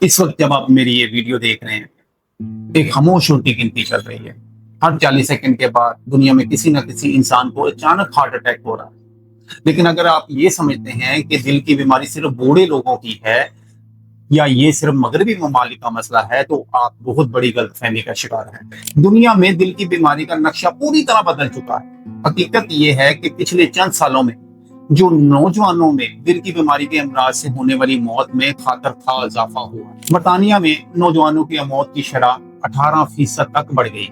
इस वक्त जब आप मेरी ये वीडियो देख रहे हैं, एक खामोश उल्टी गिनती चल रही है। हर 40 सेकंड के बाद दुनिया में किसी न किसी इंसान को अचानक हार्ट अटैक हो रहा है। लेकिन अगर आप ये समझते हैं कि दिल की बीमारी सिर्फ बूढ़े लोगों की है या ये सिर्फ मगरबी ममालिक का मसला है, तो आप बहुत बड़ी गलतफहमी का शिकार हैं। दुनिया में दिल की बीमारी का नक्शा पूरी तरह बदल चुका है। हकीकत ये है कि पिछले चंद सालों में जो नौजवानों में दिल की बीमारी के अमराज से होने वाली मौत में खातरखा इजाफा हुआ। बरतानिया में नौजवानों की मौत की शरह 18% तक बढ़ गई।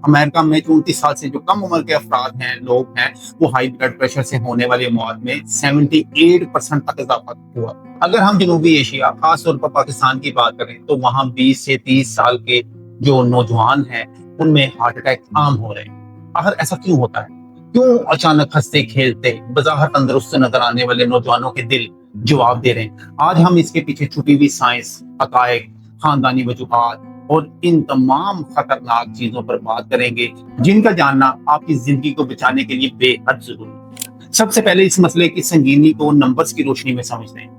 अमेरिका में 34 साल से जो कम उम्र के अफराद हैं, लोग हैं, वो हाई ब्लड प्रेशर से होने वाली मौत में 78% तक इजाफा हुआ। अगर हम जनूबी एशिया, खासतौर पर पाकिस्तान की बात करें, तो वहाँ 20 से 30 साल के जो नौजवान हैं, उनमें हार्ट अटैक आम हो रहे हैं। आखिर ऐसा क्यों होता है? क्यों अचानक हंसते खेलते बज़ाहिर तंदुरुस्त नजर आने वाले नौजवानों के दिल जवाब दे रहे हैं? आज हम इसके पीछे छुपी हुई साइंस, हकायक, खानदानी वजूहात और इन तमाम खतरनाक चीजों पर बात करेंगे, जिनका जानना आपकी जिंदगी को बचाने के लिए बेहद जरूरी है। सबसे पहले इस मसले की संगीनी को नंबर्स की रोशनी में समझते हैं।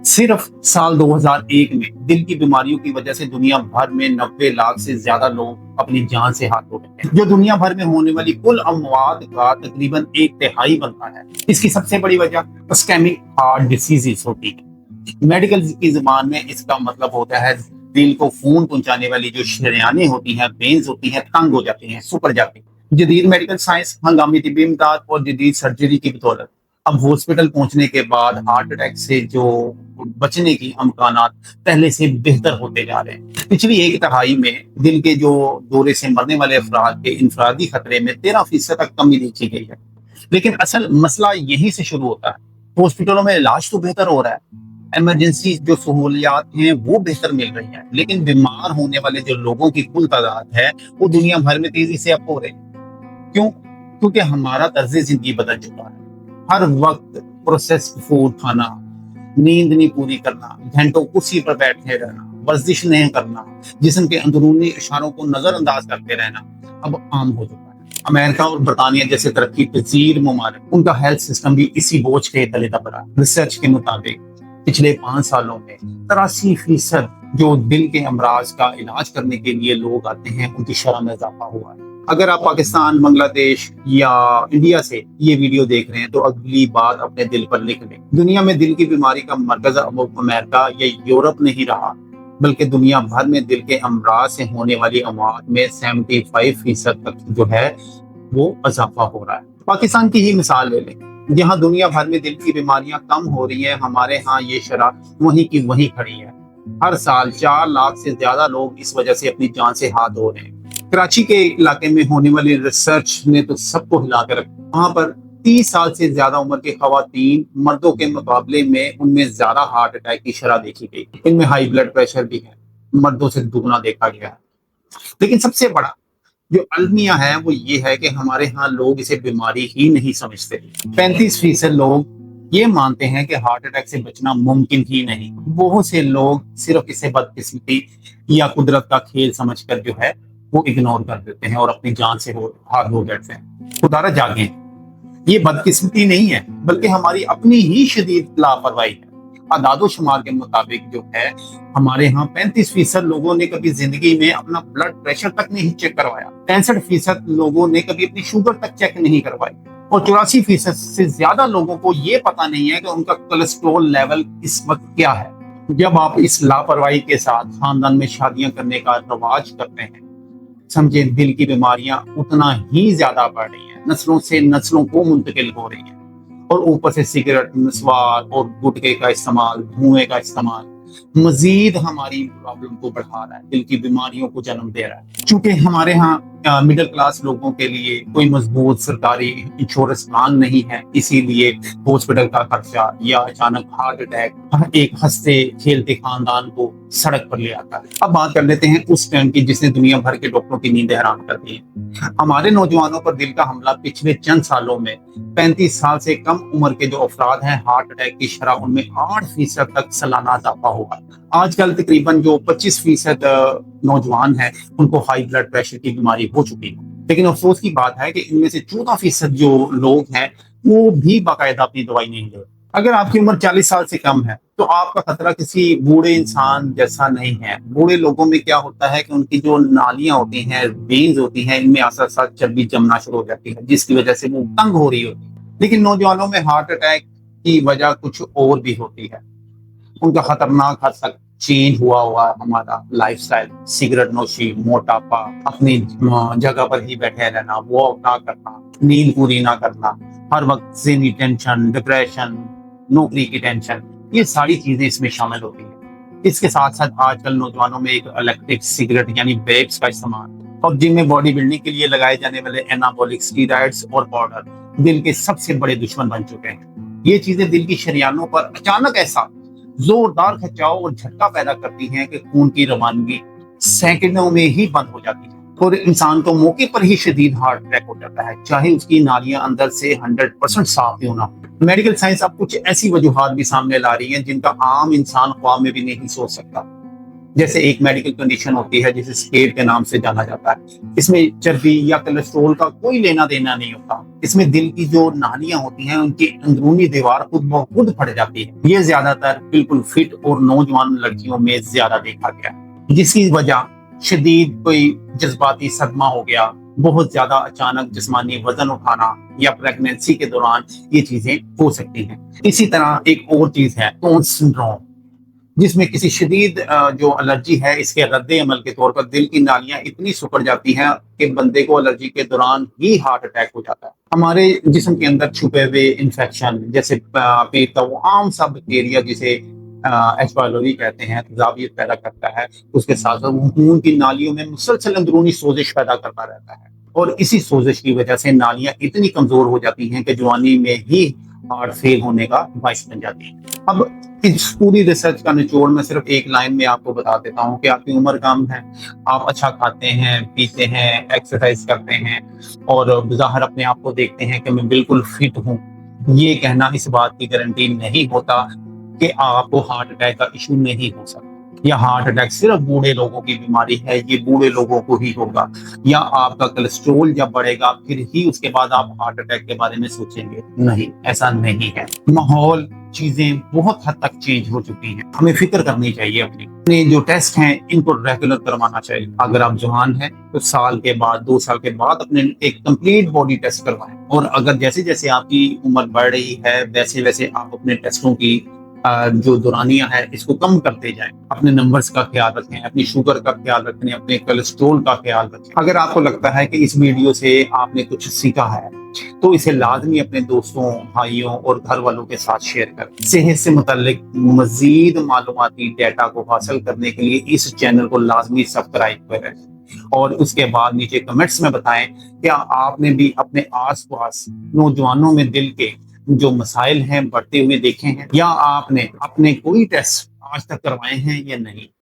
सिर्फ साल 2001 में दिल की बीमारियों की वजह से दुनिया भर में 90 लाख से ज्यादा लोग अपनी जान से हाथ धो बैठे हैं, जो दुनिया भर में होने वाली कुल अमवात का तकरीबन 1/3 बनता है। इसकी सबसे बड़ी वजह इस्केमिक हार्ट डिसीजेस होती है। मेडिकल की जुबान में इसका मतलब होता है दिल को खून पहुंचाने वाली जो शरेयानें होती हैं, वेन्स होती हैं, तंग हो जाती हैं, सुकर जाती हैं। जदीद मेडिकल साइंस, हंगामी तिब्बी इमदाद और जदीद सर्जरी की बदौलत अब हॉस्पिटल पहुंचने के बाद हार्ट अटैक से जो बचने की अमकानात पहले से बेहतर होते जा रहे हैं। पिछली 1/3 में दिल के जो दौरे से मरने वाले अफराद के इंफरादी खतरे में 13% तक कमी देखी गई है। लेकिन असल मसला यहीं से शुरू होता है। हॉस्पिटलों में इलाज तो बेहतर हो रहा है, इमरजेंसी जो सहूलियात हैं वो बेहतर मिल रही हैं, लेकिन बीमार होने वाले जो लोगों की कुल तादाद है वो दुनिया भर में तेजी से अप हो रही है। क्यों? क्योंकि हमारा तर्ज जिंदगी बदल चुका है। हर वक्त प्रोसेस्ड फूड खाना, नींद नहीं पूरी करना, घंटों कुर्सी पर बैठे रहना, वर्जिश नहीं करना, जिस्म के अंदरूनी इशारों को नजरअंदाज करते रहना अब आम हो चुका है। अमेरिका और बरतानिया जैसे तरक्की पजीर ममालिक, उनका हेल्थ सिस्टम भी इसी बोझ के तले दबा। रिसर्च के मुताबिक पिछले 5 सालों में 83% जो दिल के अमराज का इलाज करने के लिए लोग आते हैं, उनकी शरह में इजाफा हुआ है। अगर आप पाकिस्तान, बांग्लादेश या इंडिया से ये वीडियो देख रहे हैं, तो अगली बात अपने दिल पर लिख लें। दुनिया में दिल की बीमारी का मरकज अब अमेरिका या यूरोप नहीं रहा, बल्कि दुनिया भर में दिल के अमराज से होने वाली अमवात में 75% तक जो है वो इजाफा हो रहा है। पाकिस्तान की ही मिसाल ले लें, जहाँ दुनिया भर में दिल की बीमारियां कम हो रही हैं, हमारे यहाँ ये शरह वहीं की वहीं खड़ी है। हर साल 4 लाख से ज्यादा लोग इस वजह से अपनी जान से हाथ धो रहे हैं। कराची के इलाके में होने वाली रिसर्च ने तो सबको हिला कर रखा। वहां पर 30 साल से ज्यादा उम्र की खवातीन मर्दों के मुकाबले में उनमें ज्यादा हार्ट अटैक की शरह देखी गई। इनमें हाई ब्लड प्रेशर भी है, मर्दों से दुगना देखा गया है। लेकिन सबसे बड़ा जो अलमिया है वो ये है कि हमारे यहाँ लोग इसे बीमारी ही नहीं समझते। 35% लोग ये मानते हैं कि हार्ट अटैक से बचना मुमकिन ही नहीं। बहुत से लोग सिर्फ इसे बदकिस्मती या कुदरत का खेल समझकर जो है वो इग्नोर कर देते हैं और अपनी जान से हाथ धो बैठते हैं। खुदारा जागे, ये बदकिस्मती नहीं है, बल्कि हमारी अपनी ही शदीद लापरवाही है। आदादो शुमार के मुताबिक जो है हमारे यहाँ 35% लोगों ने कभी जिंदगी में अपना ब्लड प्रेशर तक नहीं चेक करवाया। 63% लोगों ने कभी अपनी शुगर तक चेक नहीं करवाई और 84% से ज्यादा लोगों को ये पता नहीं है कि उनका कोलेस्ट्रॉल लेवल इस वक्त क्या है। जब आप इस लापरवाही के साथ खानदान में शादियां करने का रवाज करते हैं, समझे दिल की बीमारियां उतना ही ज्यादा बढ़ रही हैं, नस्लों से नस्लों को मुंतकिल हो रही हैं। और ऊपर से सिगरेट, नस्वार और गुटखे का इस्तेमाल, धुएं का इस्तेमाल मजीद हमारी प्रॉब्लम को बढ़ा रहा है, दिल की बीमारियों को जन्म दे रहा है। चूंकि हमारे यहाँ मिडिल क्लास लोगों के लिए कोई मजबूत सरकारी इंश्योरेंस प्लान नहीं है, इसीलिए हॉस्पिटल का खर्चा या अचानक हार्ट अटैक एक हंसते खेलते खानदान को सड़क पर ले आता है। अब बात कर लेते हैं उस टाइम की जिसने दुनिया भर के डॉक्टरों की नींद हराम कर दी है। हमारे नौजवानों पर दिल का हमला पिछले चंद सालों में 35 साल से कम उम्र के जो अफराद हैं, हार्ट अटैक की शरह उनमें 8% तक सालाना इजाफा हुआ। आजकल तकरीबन जो 25% नौजवान हैं उनको हाई ब्लड प्रेशर की बीमारी हो चुकी है। लेकिन अफसोस की बात है कि इनमें से 14% जो लोग हैं वो भी बाकायदा अपनी दवाई नहीं ले। اگر آپ کی عمر 40 سال سے کم ہے تو آپ کا خطرہ کسی بوڑھے انسان جیسا نہیں ہے۔ بوڑھے لوگوں میں کیا ہوتا ہے کہ ان کی جو نالیاں ہوتی ہیں، وینز ہوتی ہیں، ان میں آسا ساتھ چربی جمنا شروع ہو جاتی ہے، جس کی وجہ سے وہ تنگ ہو رہی ہوتی ہے۔ لیکن نوجوانوں میں ہارٹ اٹیک کی وجہ کچھ اور بھی ہوتی ہے۔ ان کا خطرناک حد تک چینج ہوا ہمارا لائف سٹائل، سگریٹ نوشی، موٹاپا، اپنی جگہ پر ہی بیٹھے رہنا، واک نہ کرنا، نیند پوری نہ کرنا، ہر وقت ذہنی ٹینشن، ڈپریشن، نوکری کی ٹینشن، یہ ساری چیزیں اس میں شامل ہوتی ہیں۔ اس کے ساتھ ساتھ آج کل نوجوانوں میں ایک الیکٹرک سگریٹ یعنی ویپس کا استعمال اور جم میں باڈی بلڈنگ کے لیے لگائے جانے والے اینابولک اسٹیرائڈز اور پاؤڈر دل کے سب سے بڑے دشمن بن چکے ہیں۔ یہ چیزیں دل کی شریانوں پر اچانک ایسا زوردار کھچاؤ اور جھٹکا پیدا کرتی ہیں کہ خون کی روانگی سیکنڈوں میں ہی بند ہو جاتی ہے اور انسان کو موقع پر ہی شدید ہارٹ اٹیک ہو جاتا ہے، چاہے اس کی نالیاں اندر سے 100% صاف کیوں نہ ہو۔ میڈیکل سائنس اب کچھ ایسی وجوہات بھی سامنے لا رہی ہیں جن کا عام انسان خواب میں بھی نہیں سوچ سکتا۔ جیسے ایک میڈیکل کنڈیشن ہوتی ہے جسے اسکیٹ کے نام سے جانا جاتا ہے۔ اس میں چربی یا کولیسٹرول کا کوئی لینا دینا نہیں ہوتا۔ اس میں دل کی جو نالیاں ہوتی ہیں ان کی اندرونی دیوار خود بخود پھٹ جاتی ہے۔ یہ زیادہ تر بالکل فٹ اور نوجوان لڑکیوں میں زیادہ دیکھا گیا ہے، جس کی وجہ شدید کوئی جذباتی صدمہ ہو گیا، بہت زیادہ اچانک جسمانی وزن اٹھانا یا پریگنینسی کے دوران یہ چیزیں ہو سکتی ہیں۔ اسی طرح ایک اور چیز ہے ٹون سنڈروم، جس میں کسی شدید جو الرجی ہے اس کے رد عمل کے طور پر دل کی نالیاں اتنی سکڑ جاتی ہیں کہ بندے کو الرجی کے دوران ہی ہارٹ اٹیک ہو جاتا ہے۔ ہمارے جسم کے اندر چھپے ہوئے انفیکشن جیسے پیٹ کا وہ عام سا بیکٹیریا جسے ایچ پائلوری کہتے ہیں، تیزابیت پیدا کرتا ہے، اس کے ساتھ ساتھ وہ خون کی نالیوں میں مسلسل اندرونی سوزش پیدا کرتا رہتا ہے اور اسی سوزش کی وجہ سے نالیاں اتنی کمزور ہو جاتی ہیں کہ جوانی میں ہی ہارٹ فیل ہونے کا باعث بن جاتی ہیں۔ اب اس پوری ریسرچ کا نچوڑ میں صرف ایک لائن میں آپ کو بتا دیتا ہوں کہ آپ کی عمر کم ہے، آپ اچھا کھاتے ہیں، پیتے ہیں، ایکسرسائز کرتے ہیں اور بظاہر اپنے آپ کو دیکھتے ہیں کہ میں بالکل فٹ ہوں، یہ کہنا اس بات کی گارنٹی نہیں ہوتا کہ آپ کو ہارٹ اٹیک کا ایشو نہیں ہو سکتا، یا ہارٹ اٹیک صرف بوڑھے لوگوں کی بیماری ہے، یہ بوڑھے لوگوں کو ہی ہوگا، یا آپ کا کولیسٹرول جب بڑھے گا پھر ہی اس کے بعد آپ ہارٹ اٹیک کے بارے میں سوچیں گے۔ نہیں، ایسا نہیں ہے۔ ماحول، چیزیں بہت حد تک چینج ہو چکی ہیں، ہمیں فکر کرنی چاہیے اپنے جو ٹیسٹ ہیں ان کو ریگولر کروانا چاہیے۔ اگر آپ جوان ہیں تو سال کے بعد 2 سال کے بعد اپنے ایک کمپلیٹ باڈی ٹیسٹ کروائیں، اور اگر جیسے جیسے آپ کی عمر بڑھ رہی ہے ویسے ویسے آپ اپنے ٹیسٹوں کی جو دورانیہ ہے اس کو کم کرتے جائیں، اپنے نمبرز کا خیال رکھیں، اپنی شوگر کا خیال رکھیں، اپنے کولیسٹرول کا خیال رکھیں۔ اگر آپ کو لگتا ہے کہ اس ویڈیو سے آپ نے کچھ سیکھا ہے تو اسے لازمی اپنے دوستوں، بھائیوں اور گھر والوں کے ساتھ شیئر کریں۔ صحت سے متعلق مزید معلوماتی ڈیٹا کو حاصل کرنے کے لیے اس چینل کو لازمی سبسکرائب کریں اور اس کے بعد نیچے کمنٹس میں بتائیں کیا آپ نے بھی اپنے آس پاس نوجوانوں میں دل کے جو مسائل ہیں بڑھتے ہوئے دیکھے ہیں، یا آپ نے اپنے کوئی ٹیسٹ آج تک کروائے ہیں یا نہیں۔